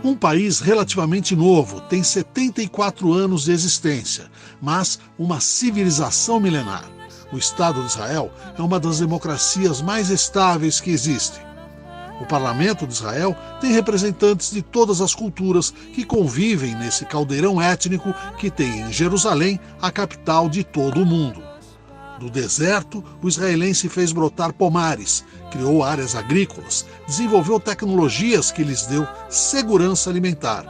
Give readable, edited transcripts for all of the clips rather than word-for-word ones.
Um país relativamente novo, tem 74 anos de existência, mas uma civilização milenar. O Estado de Israel é uma das democracias mais estáveis que existem. O Parlamento de Israel tem representantes de todas as culturas que convivem nesse caldeirão étnico que tem em Jerusalém a capital de todo o mundo. Do deserto, o israelense fez brotar pomares, criou áreas agrícolas, desenvolveu tecnologias que lhes deu segurança alimentar.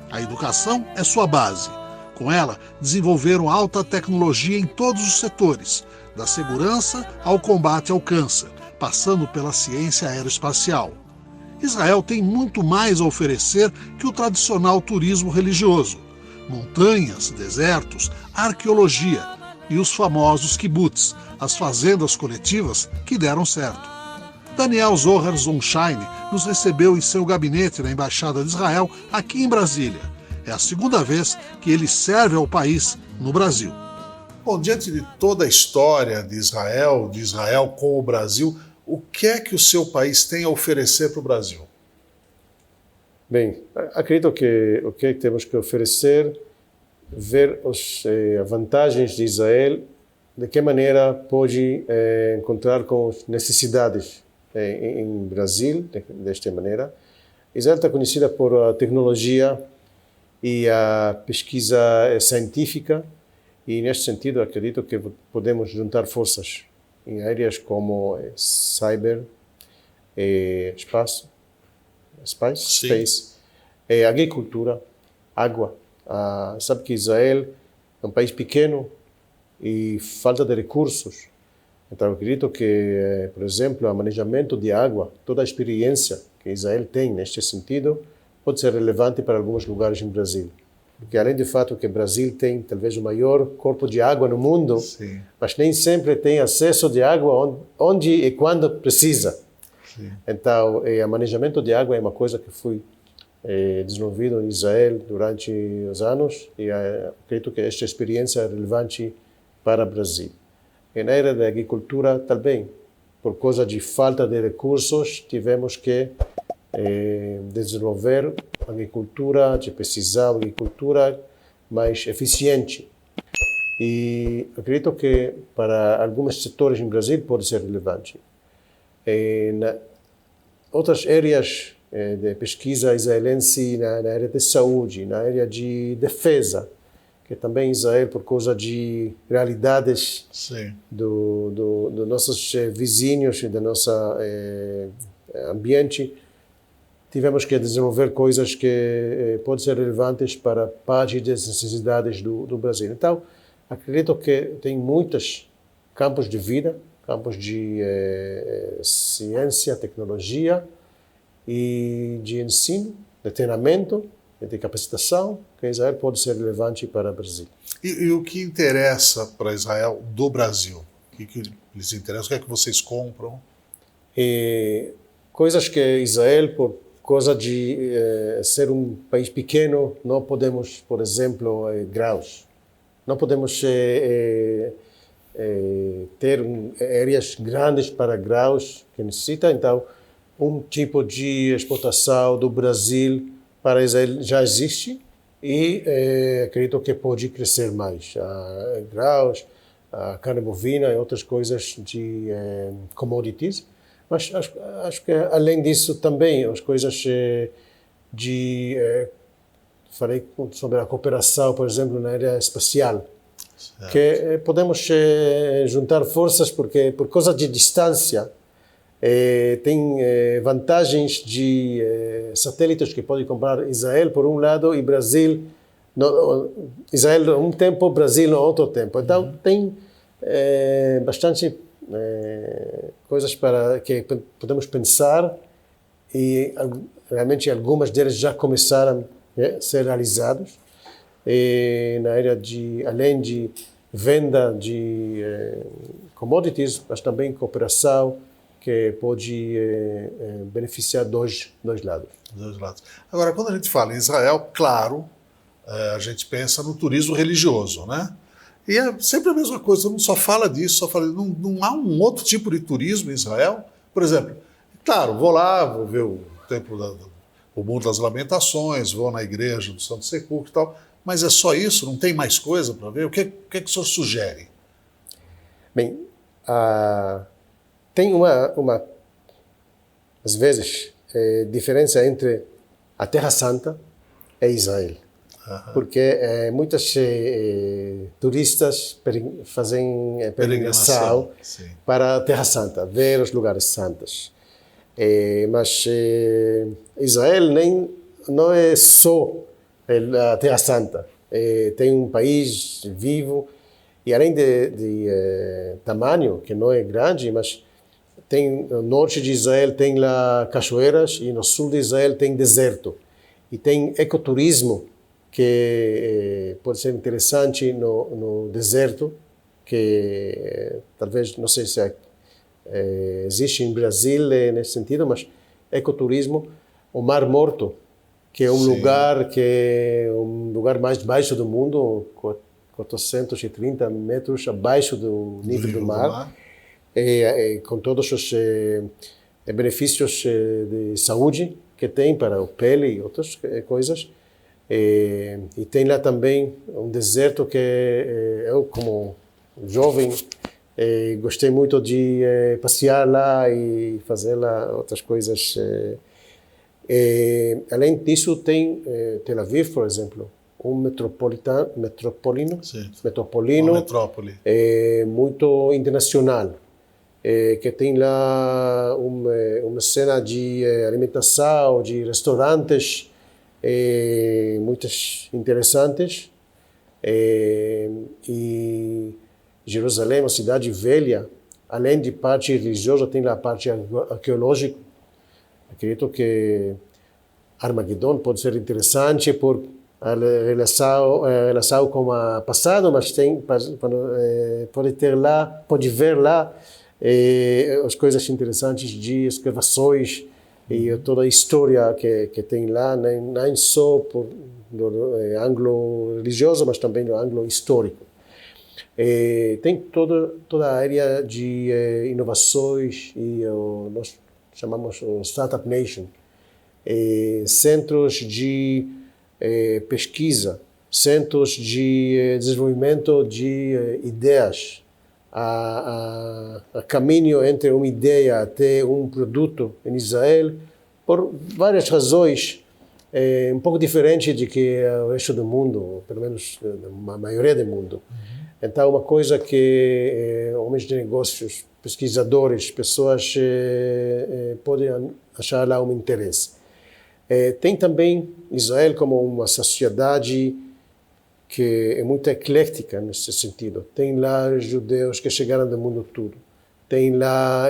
A educação é sua base. Com ela, desenvolveram alta tecnologia em todos os setores, da segurança ao combate ao câncer, passando pela ciência aeroespacial. Israel tem muito mais a oferecer que o tradicional turismo religioso. Montanhas, desertos, arqueologia e os famosos kibbutz, as fazendas coletivas que deram certo. Daniel Zohar Zonshine nos recebeu em seu gabinete na Embaixada de Israel, aqui em Brasília. É a segunda vez que ele serve ao país no Brasil. Bom, diante de toda a história de Israel com o Brasil, o que é que o seu país tem a oferecer para o Brasil? Bem, acredito que o que temos que oferecer ver as vantagens de Israel, de que maneira pode encontrar com as necessidades em Brasil, desta maneira. Israel está conhecida por a tecnologia e a pesquisa científica, e neste sentido acredito que podemos juntar forças em áreas como cyber, space, agricultura, água. Sabe que Israel é um país pequeno e falta de recursos. Então, eu acredito que, por exemplo, o manejamento de água, toda a experiência que Israel tem neste sentido, pode ser relevante para alguns lugares em Brasil. Porque, além do fato que o Brasil tem talvez o maior corpo de água no mundo, sim, mas nem sempre tem acesso de água onde e quando precisa. Sim. Então, o manejamento de água é uma coisa que foi desenvolvido em Israel durante os anos e acredito que esta experiência é relevante para o Brasil. E na área da agricultura também, por causa de falta de recursos, tivemos que desenvolver agricultura, de precisar de agricultura mais eficiente. E acredito que para alguns setores em Brasil pode ser relevante. Na outras áreas de pesquisa israelense, na área de saúde, na área de defesa, que também Israel, por causa de realidades do nossos vizinhos e do nosso ambiente, tivemos que desenvolver coisas que podem ser relevantes para parte das necessidades do Brasil. Então, acredito que tem muitos campos de vida, campos de ciência, tecnologia e de ensino, de treinamento e de capacitação, que Israel pode ser relevante para o Brasil. E o que interessa para Israel do Brasil? O que lhes interessa? O que é que vocês compram? Coisas que Israel, por causa de ser um país pequeno, não podemos, por exemplo, graus. Não podemos ter áreas grandes para graus que necessita. Então, um tipo de exportação do Brasil para Israel já existe e acredito que pode crescer mais. Graus, carne bovina e outras coisas de commodities. Mas acho que, além disso, também as coisas falei sobre a cooperação, por exemplo, na área espacial, certo, que podemos juntar forças porque, por causa de distância, tem vantagens de satélites que pode comprar Israel, por um lado, e Brasil, Israel um tempo, Brasil no outro tempo. Então, tem bastante coisas para que podemos pensar e realmente algumas delas já começaram a ser realizadas na área de, além de venda de commodities, mas também cooperação que pode beneficiar dois lados. Dois lados. Agora, quando a gente fala em Israel, claro, a gente pensa no turismo religioso, né? E é sempre a mesma coisa, todo mundo só fala disso, não há um outro tipo de turismo em Israel? Por exemplo, claro, vou lá, vou ver o templo o Muro das Lamentações, vou na igreja do Santo Sepulcro e tal, mas é só isso? Não tem mais coisa para ver? O que o senhor sugere? Bem, tem às vezes, diferença entre a Terra Santa e Israel. Porque muitos turistas fazem peregrinação para a Terra Santa, ver os lugares santos. Mas Israel não é só a Terra Santa. Tem um país vivo e além de tamanho, que não é grande, mas tem no norte de Israel tem lá cachoeiras e no sul de Israel tem deserto. E tem ecoturismo que pode ser interessante no deserto, que talvez, não sei se existe em Brasil nesse sentido, mas ecoturismo, o Mar Morto, que é um lugar mais baixo do mundo, 430 metros abaixo do nível do mar. Com todos os benefícios de saúde que tem para a pele e outras coisas. E tem lá também um deserto que eu, como jovem, gostei muito de passear lá e fazer lá outras coisas. Além disso, tem Tel Aviv, por exemplo, um metropolino, uma metrópole muito internacional. Que tem lá uma cena de alimentação, de restaurantes muitas interessantes. E Jerusalém, uma cidade velha, além de parte religiosa, tem lá a parte arqueológica. Acredito que Armagedon pode ser interessante por a relação com o passado, mas pode ver lá as coisas interessantes de escavações e toda a história que tem lá, não só do ângulo religioso, mas também do ângulo histórico. Tem toda a área de inovações e nós chamamos o Startup Nation, centros de pesquisa, centros de desenvolvimento de ideias, a caminho entre uma ideia até um produto em Israel, por várias razões, um pouco diferente de que o resto do mundo, pelo menos a maioria do mundo. Então, uma coisa que homens de negócios, pesquisadores, pessoas podem achar lá um interesse. Tem também Israel como uma sociedade que é muito eclética nesse sentido. Tem lá judeus que chegaram do mundo todo. Tem lá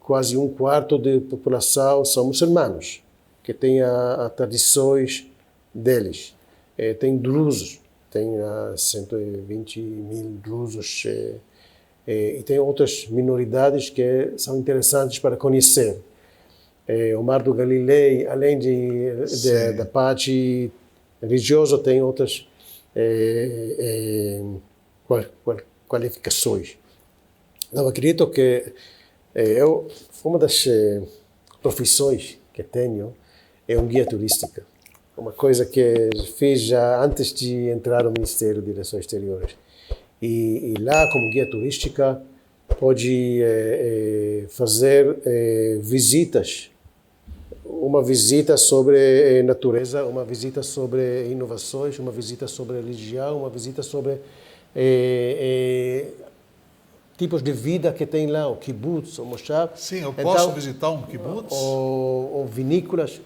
quase um quarto da população são muçulmanos, que têm as tradições deles. Tem drusos, tem 120 mil drusos. E tem outras minoridades que são interessantes para conhecer. O Mar do Galileia, além da parte religiosa, tem outras qualificações. Eu acredito que uma das profissões que tenho é um guia turística. Uma coisa que fiz já antes de entrar no Ministério de Relações Exteriores. E lá, como guia turística, pode fazer visitas. Uma visita sobre natureza, uma visita sobre inovações, uma visita sobre religião, uma visita sobre tipos de vida que tem lá, o kibbutz, o moshav. Sim, eu posso visitar um kibbutz? Ou vinícolas.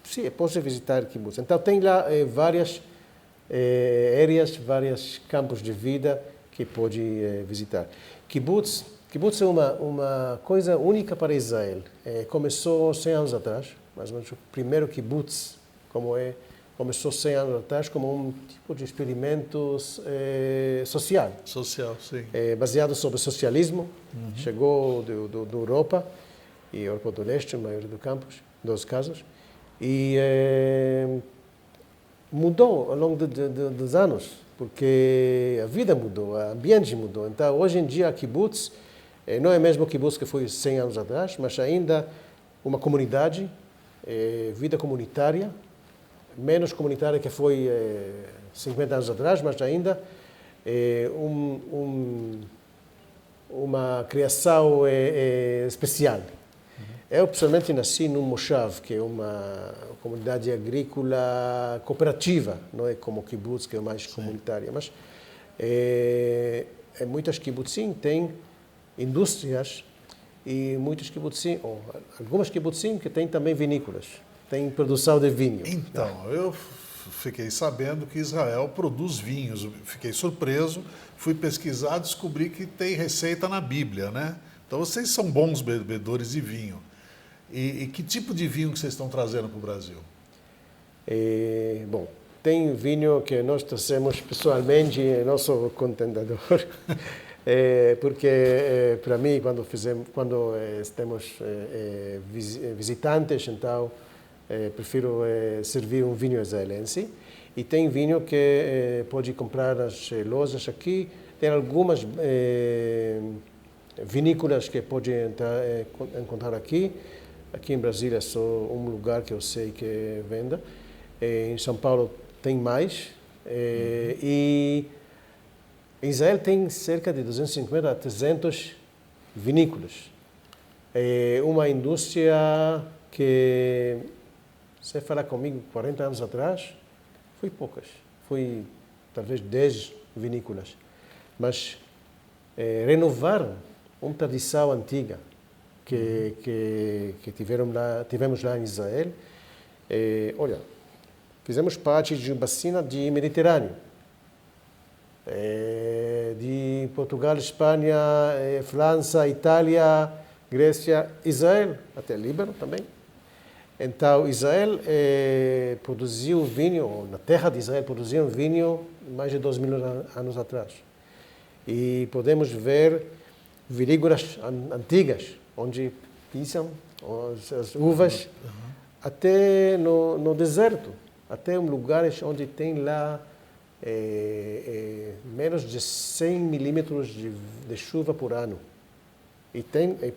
Sim, eu posso visitar kibbutz. Então, tem lá várias áreas, vários campos de vida que pode visitar. Kibbutz é uma coisa única para Israel. Começou 100 anos atrás, mais ou menos o primeiro kibbutz, começou 100 anos atrás como um tipo de experimento social. Social, sim. Baseado sobre o socialismo. Chegou da Europa, e Europa do Leste, a maioria dos casos, e mudou ao longo dos anos, porque a vida mudou, o ambiente mudou. Então, hoje em dia, a kibbutz não é mesmo o kibbutz que foi 100 anos atrás, mas ainda uma comunidade vida comunitária, menos comunitária que foi 50 anos atrás, mas ainda uma criação especial. Eu, pessoalmente, nasci num moshav, que é uma comunidade agrícola cooperativa, não é como kibbutz, que é mais comunitária, mas muitas kibbutzim têm indústrias e muitos kibbutzim, ou algumas kibbutzim que têm também vinícolas, têm produção de vinho. Então, eu fiquei sabendo que Israel produz vinhos, fiquei surpreso, fui pesquisar, descobri que tem receita na Bíblia, né? Então vocês são bons bebedores de vinho. E que tipo de vinho que vocês estão trazendo para o Brasil? Bom, tem vinho que nós trazemos pessoalmente, nosso contendedor, porque para mim, quando temos visitantes, então prefiro servir um vinho israelense. E tem vinho que pode comprar nas lojas aqui. Tem algumas vinícolas que pode encontrar aqui. Aqui em Brasília é só um lugar que eu sei que venda. Em São Paulo tem mais. E em Israel tem cerca de 250 a 300 vinícolas. É uma indústria que, se falar comigo 40 anos atrás, foi poucas. Foi talvez 10 vinícolas. Mas renovar uma tradição antiga que tivemos lá em Israel. Olha, fizemos parte de uma bacia de Mediterrâneo, de Portugal, Espanha, França, Itália, Grécia, Israel, até Líbano também. Então, Israel produziu vinho, na terra de Israel produziam vinho mais de 2000 anos atrás. E podemos ver vinícolas antigas, onde pisam as uvas, até no deserto, até lugares onde tem lá menos de 100 milímetros de chuva por ano. E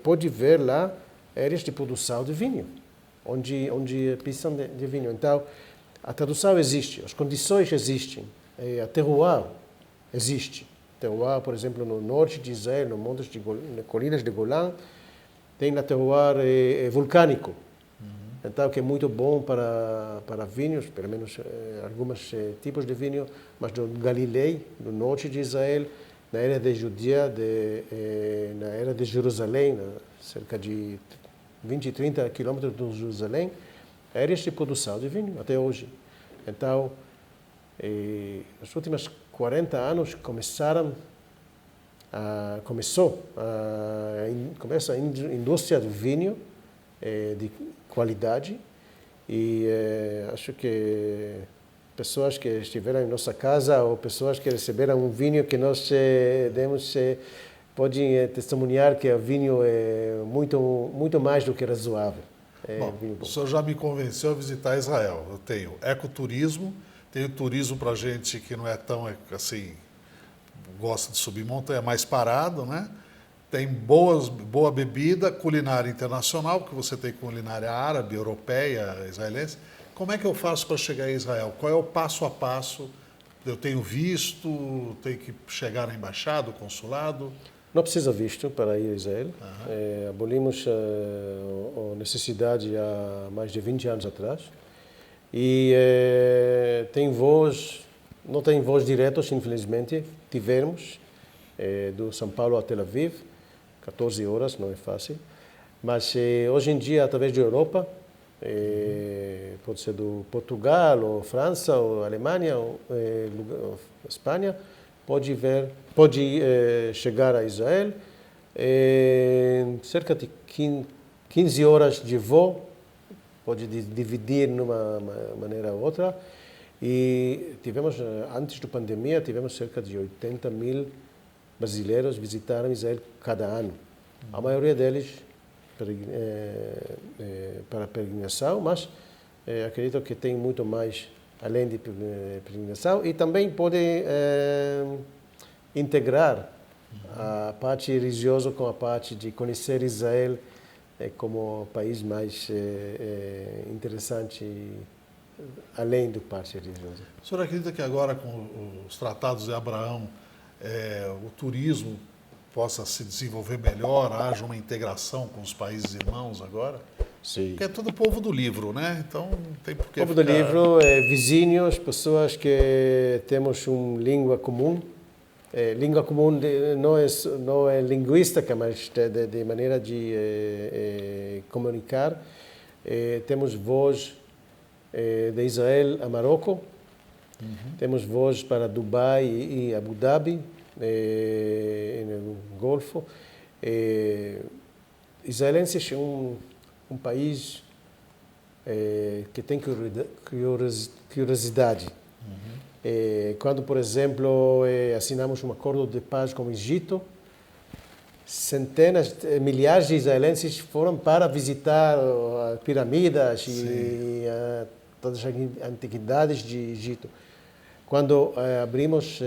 pode ver lá áreas de produção de vinho, onde pisam de vinho. Então, a tradução existe, as condições existem, a terroir existe. Terroir, por exemplo, no norte de Israel, no montes nas colinas de Golã, tem na terroir vulcânico. Então, que é muito bom para vinhos, pelo menos alguns tipos de vinho, mas do Galilei, no norte de Israel, na área de Judéia, na área de Jerusalém, cerca de 20, 30 quilômetros de Jerusalém, áreas de produção de vinho até hoje. Então, nos últimos 40 anos começa a indústria do vinho de qualidade, e acho que pessoas que estiveram em nossa casa ou pessoas que receberam um vinho que nós demos podem testemunhar que o vinho é muito mais do que razoável. Bom, o senhor já me convenceu a visitar Israel. Eu tenho ecoturismo, tenho turismo para gente que não é tão assim, gosta de subir montanha, é mais parado, né? Tem boa bebida, culinária internacional, porque você tem culinária árabe, europeia, israelense. Como é que eu faço para chegar a Israel? Qual é o passo a passo? Eu tenho visto, tenho que chegar na embaixada, consulado? Não precisa visto para ir a Israel. Abolimos a necessidade há mais de 20 anos atrás. E não tem voos diretos, infelizmente. Tivemos, do São Paulo a Tel Aviv, 14 horas, não é fácil. Mas hoje em dia, através da Europa, pode ser do Portugal, ou França, ou Alemanha, ou Espanha, pode chegar a Israel. Cerca de 15 horas de voo, pode dividir de uma maneira ou outra. E antes da pandemia, tivemos cerca de 80 mil brasileiros visitaram Israel cada ano. A maioria deles para peregrinação, mas acredito que tem muito mais além de peregrinação, e também pode integrar a parte religiosa com a parte de conhecer Israel como o país mais interessante, além do parte religiosa. O senhor acredita que agora, com os tratados de Abraão, o turismo possa se desenvolver melhor, haja uma integração com os países irmãos agora? Sim. Porque é todo o povo do livro, né? Então não tem por que O povo do livro é vizinhos, pessoas que temos uma língua comum. Língua comum não é linguística, mas de maneira de comunicar. Temos voz de Israel a Marrocos, temos voz para Dubai e Abu Dhabi, no Golfo. Israelenses é um país que tem curiosidade. Quando, por exemplo, assinamos um acordo de paz com o Egito, milhares de israelenses foram para visitar as pirâmides e todas as antiguidades de Egito. Quando abrimos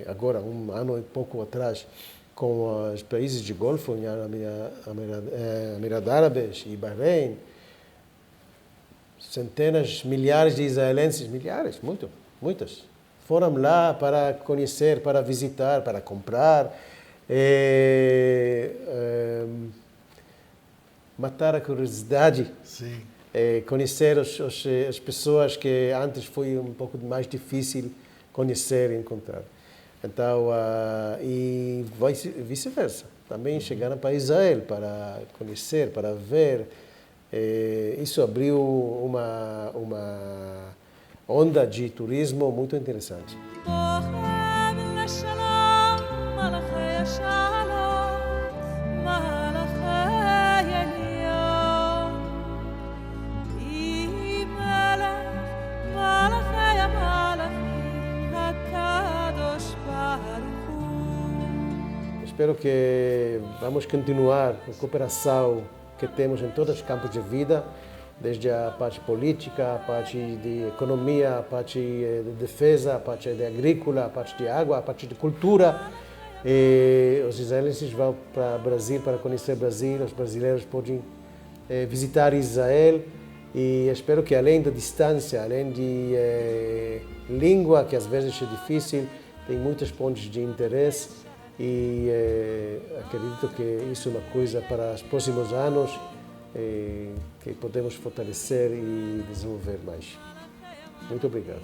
agora um ano e pouco atrás com os países de Golfo, Emirados Árabes e Bahrein, centenas, milhares de israelenses, muitos, foram lá para conhecer, para visitar, para comprar, matar a curiosidade, conhecer as pessoas que antes foi um pouco mais difícil conhecer e encontrar. Então, e vice-versa. Também chegaram para Israel para conhecer, para ver. Isso abriu uma onda de turismo muito interessante. Espero que vamos continuar a cooperação que temos em todos os campos de vida, desde a parte política, a parte de economia, a parte de defesa, a parte de agrícola, a parte de água, a parte de cultura. Os israelenses vão para o Brasil para conhecer o Brasil, os brasileiros podem visitar Israel e espero que além da distância, além de língua, que às vezes é difícil, tem muitos pontos de interesse. E acredito que isso é uma coisa para os próximos anos que podemos fortalecer e desenvolver mais. Muito obrigado.